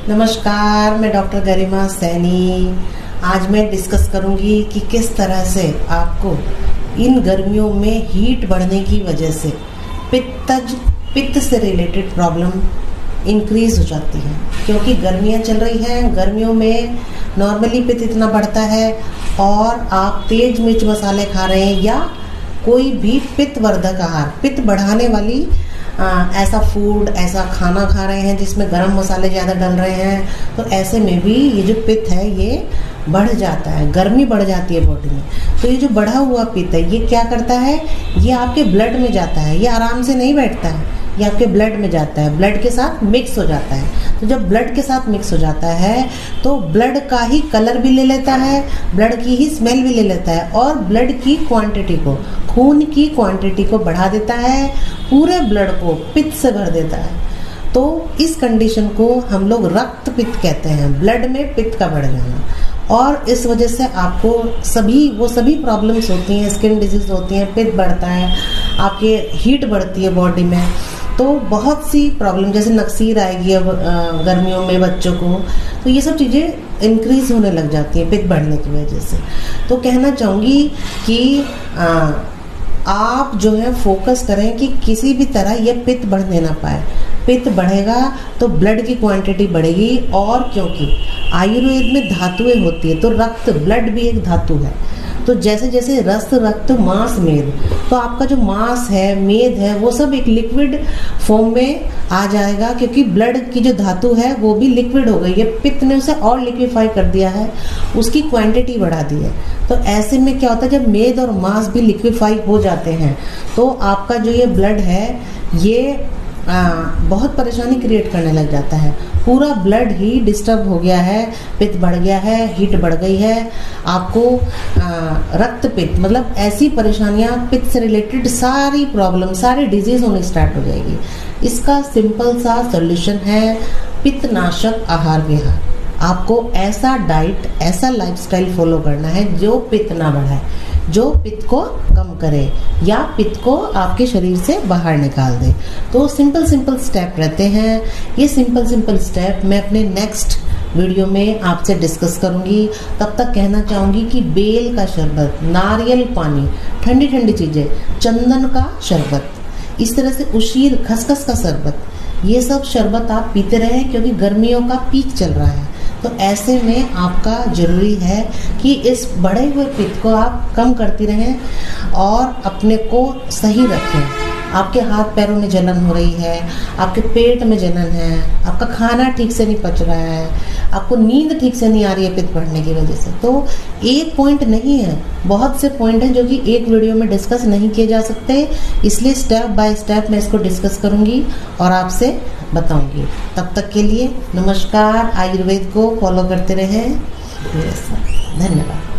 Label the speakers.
Speaker 1: नमस्कार, मैं डॉक्टर गरिमा सैनी। आज मैं डिस्कस करूंगी कि किस तरह से आपको इन गर्मियों में हीट बढ़ने की वजह से पित्त से रिलेटेड प्रॉब्लम इंक्रीज हो जाती है। क्योंकि गर्मियां चल रही हैं, गर्मियों में नॉर्मली पित्त इतना बढ़ता है और आप तेज मिर्च मसाले खा रहे हैं या कोई भी पित्तवर्धक आहार, पित्त बढ़ाने वाली ऐसा फूड, ऐसा खाना खा रहे हैं जिसमें गरम मसाले ज़्यादा डल रहे हैं, तो ऐसे में भी ये जो पित्त है ये बढ़ जाता है, गर्मी बढ़ जाती है बॉडी में। तो ये जो बढ़ा हुआ पित्त है ये क्या करता है, ये आपके ब्लड में जाता है, ये आराम से नहीं बैठता है, ये आपके ब्लड में जाता है, ब्लड के साथ मिक्स हो जाता है। तो जब ब्लड के साथ मिक्स हो जाता है तो ब्लड का ही कलर भी ले लेता है, ब्लड की ही स्मेल भी ले लेता है और ब्लड की क्वांटिटी को, खून की क्वांटिटी को बढ़ा देता है, पूरे ब्लड को पित्त से भर देता है। तो इस कंडीशन को हम लोग रक्त पित्त कहते हैं, ब्लड में पित्त का बढ़ जाना। और इस वजह से आपको सभी प्रॉब्लम्स होती हैं, स्किन डिजीज होती हैं, पित्त बढ़ता है, आपके हीट बढ़ती है बॉडी में। तो बहुत सी प्रॉब्लम जैसे नक्सीर आएगी अब गर्मियों में बच्चों को, तो ये सब चीज़ें इंक्रीज होने लग जाती हैं पित्त बढ़ने की वजह से। तो कहना चाहूँगी कि आप जो है फोकस करें कि किसी भी तरह ये पित्त बढ़ने ना पाए। पित्त बढ़ेगा तो ब्लड की क्वांटिटी बढ़ेगी, और क्योंकि आयुर्वेद में धातुएं होती है तो रक्त, ब्लड भी एक धातु है। तो जैसे जैसे रक्त, मांस, मेद, तो आपका जो मांस है, मेद है, वो सब एक लिक्विड फॉर्म में आ जाएगा, क्योंकि ब्लड की जो धातु है वो भी लिक्विड हो गई है, पित्त ने उसे और लिक्विफाई कर दिया है, उसकी क्वांटिटी बढ़ा दी है। तो ऐसे में क्या होता है, जब मेद और मांस भी लिक्विफाई हो जाते हैं तो आपका जो ये ब्लड है ये बहुत परेशानी क्रिएट करने लग जाता है। पूरा ब्लड ही डिस्टर्ब हो गया है, पित्त बढ़ गया है, हीट बढ़ गई है, आपको रक्त पित्त, मतलब ऐसी परेशानियां, पित्त से रिलेटेड सारी प्रॉब्लम, सारी डिजीज होने स्टार्ट हो जाएगी। इसका सिंपल सा सॉल्यूशन है पित्तनाशक आहार विहार। आपको ऐसा डाइट, ऐसा लाइफस्टाइल फॉलो करना है जो पित्त ना बढ़ाए, जो पित्त को कम करे या पित्त को आपके शरीर से बाहर निकाल दे। तो सिंपल स्टेप रहते हैं। ये सिंपल स्टेप मैं अपने नेक्स्ट वीडियो में आपसे डिस्कस करूंगी। तब तक कहना चाहूँगी कि बेल का शरबत, नारियल पानी, ठंडी ठंडी चीज़ें, चंदन का शरबत, इस तरह से उशीर, खसखस का शरबत, ये सब शरबत आप पीते रहें, क्योंकि गर्मियों का पीक चल रहा है। तो ऐसे में आपका ज़रूरी है कि इस बढ़े हुए पित्त को आप कम करती रहें और अपने को सही रखें। आपके हाथ पैरों में जलन हो रही है, आपके पेट में जलन है, आपका खाना ठीक से नहीं पच रहा है, आपको नींद ठीक से नहीं आ रही है पित्त बढ़ने की वजह से, तो एक पॉइंट नहीं है, बहुत से पॉइंट हैं जो कि एक वीडियो में डिस्कस नहीं किए जा सकते। इसलिए स्टेप बाय स्टेप मैं इसको डिस्कस करूंगी और आपसे बताऊंगी। तब तक के लिए नमस्कार। आयुर्वेद को फॉलो करते रहें। धन्यवाद।